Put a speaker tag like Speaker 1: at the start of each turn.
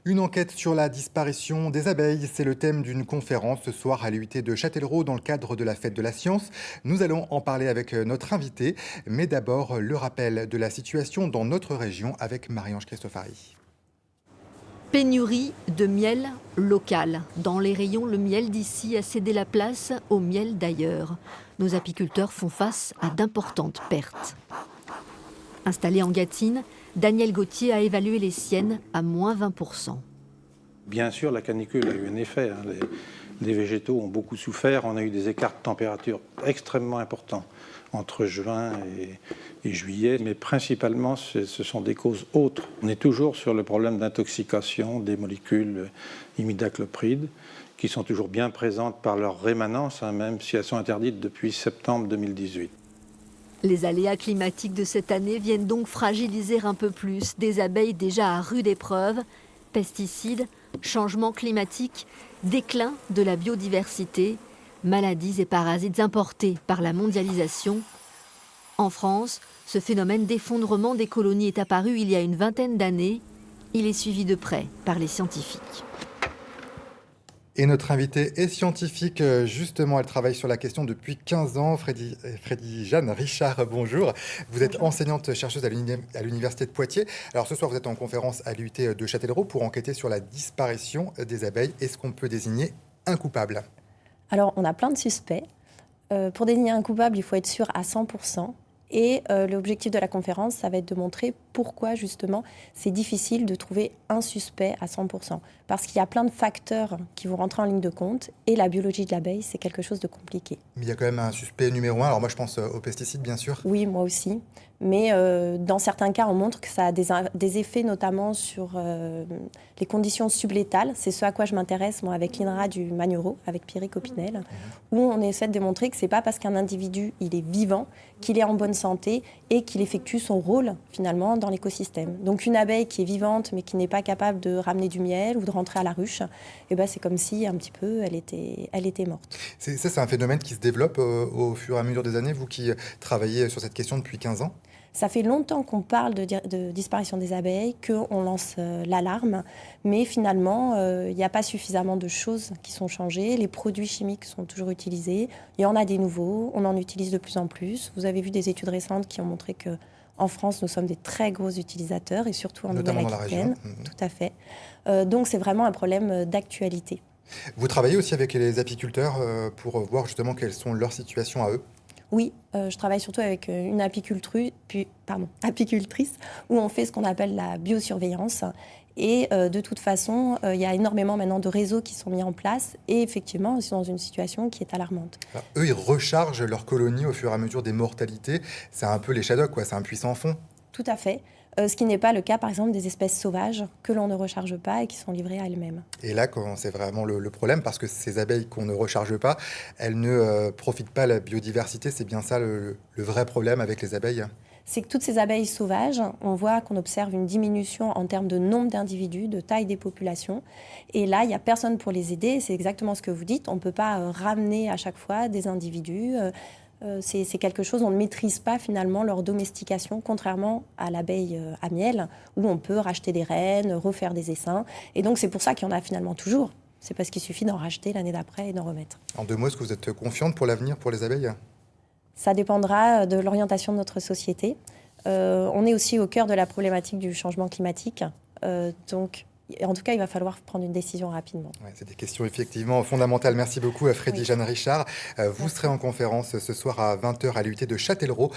Speaker 1: Une enquête sur la disparition des abeilles, c'est le thème d'une conférence ce soir à l'UIT de Châtellerault dans le cadre de la Fête de la Science. Nous allons en parler avec notre invité, mais d'abord le rappel de la situation dans notre région avec Marie-Ange Cristofari.
Speaker 2: Pénurie de miel local. Dans les rayons, le miel d'ici a cédé la place au miel d'ailleurs. Nos apiculteurs font face à d'importantes pertes. Installé en Gâtine, Daniel Gauthier a évalué les siennes à moins 20%.
Speaker 3: Bien sûr, la canicule a eu un effet. Les végétaux ont beaucoup souffert. On a eu des écarts de température extrêmement importants entre juin et juillet. Mais principalement, ce sont des causes autres. On est toujours sur le problème d'intoxication des molécules imidaclopride qui sont toujours bien présentes par leur rémanence, même si elles sont interdites depuis septembre 2018.
Speaker 2: Les aléas climatiques de cette année viennent donc fragiliser un peu plus des abeilles déjà à rude épreuve. Pesticides, changement climatique, déclin de la biodiversité, maladies et parasites importés par la mondialisation. En France, ce phénomène d'effondrement des colonies est apparu il y a une vingtaine d'années. Il est suivi de près par les scientifiques.
Speaker 1: Et notre invitée est scientifique, justement, elle travaille sur la question depuis 15 ans. Jeanne Richard, bonjour. Vous êtes enseignante chercheuse à l'Université de Poitiers. Alors ce soir, vous êtes en conférence à l'UIT de Châtellerault pour enquêter sur la disparition des abeilles. Est-ce qu'on peut désigner un coupable ?
Speaker 4: Alors, on a plein de suspects. Pour désigner un coupable, il faut être sûr à 100%. Et l'objectif de la conférence, ça va être de montrer pourquoi, justement, c'est difficile de trouver un suspect à 100%. Parce qu'il y a plein de facteurs qui vont rentrer en ligne de compte. Et la biologie de l'abeille, c'est quelque chose de compliqué.
Speaker 1: Mais il y a quand même un suspect numéro un. Alors moi, je pense aux pesticides, bien sûr.
Speaker 4: Oui, moi aussi. Mais dans certains cas, on montre que ça a des effets, notamment sur les conditions sublétales. C'est ce à quoi je m'intéresse, moi, avec l'INRA du Magnereau, avec Pierrick Opinel, où on essaie de démontrer que ce n'est pas parce qu'un individu il est vivant, qu'il est en bonne santé et qu'il effectue son rôle, finalement, dans l'écosystème. Donc une abeille qui est vivante, mais qui n'est pas capable de ramener du miel ou de rentrer à la ruche, eh ben, c'est comme si, un petit peu, elle était morte.
Speaker 1: C'est un phénomène qui se développe au fur et à mesure des années, vous qui travaillez sur cette question depuis 15 ans.
Speaker 4: Ça fait longtemps qu'on parle de disparition des abeilles, qu'on lance l'alarme, mais finalement, il n'y a pas suffisamment de choses qui sont changées. Les produits chimiques sont toujours utilisés. Il y en a des nouveaux, on en utilise de plus en plus. Vous avez vu des études récentes qui ont montré qu'en France, nous sommes des très gros utilisateurs, et surtout en Nouvelle-Aquitaine. Tout à fait. Donc c'est vraiment un problème d'actualité.
Speaker 1: Vous travaillez aussi avec les apiculteurs pour voir justement quelles sont leurs situations à eux ?
Speaker 4: Oui, je travaille surtout avec une apicultrice, où on fait ce qu'on appelle la biosurveillance. Et de toute façon, il y a énormément maintenant de réseaux qui sont mis en place. Et effectivement, ils sont dans une situation qui est alarmante.
Speaker 1: Alors, eux, ils rechargent leurs colonies au fur et à mesure des mortalités. C'est un peu les Shadocks, quoi. C'est un puits sans fond.
Speaker 4: Tout à fait. Ce qui n'est pas le cas, par exemple, des espèces sauvages que l'on ne recharge pas et qui sont livrées à elles-mêmes.
Speaker 1: Et là, c'est vraiment le problème, parce que ces abeilles qu'on ne recharge pas, elles ne profitent pas de la biodiversité. C'est bien ça le vrai problème avec les abeilles.
Speaker 4: C'est que toutes ces abeilles sauvages, on voit qu'on observe une diminution en termes de nombre d'individus, de taille des populations. Et là, il n'y a personne pour les aider. C'est exactement ce que vous dites. On ne peut pas ramener à chaque fois des individus. C'est quelque chose, on ne maîtrise pas finalement leur domestication, contrairement à l'abeille à miel, où on peut racheter des reines, refaire des essaims. Et donc c'est pour ça qu'il y en a finalement toujours. C'est parce qu'il suffit d'en racheter l'année d'après et d'en remettre.
Speaker 1: En 2 mots, est-ce que vous êtes confiante pour l'avenir pour les abeilles ?
Speaker 4: Ça dépendra de l'orientation de notre société. On est aussi au cœur de la problématique du changement climatique. Donc, en tout cas, il va falloir prendre une décision rapidement.
Speaker 1: Ouais, c'est des questions effectivement fondamentales. Merci beaucoup à Jeanne Richard. Vous serez en conférence ce soir à 20h à l'UIT de Châtellerault.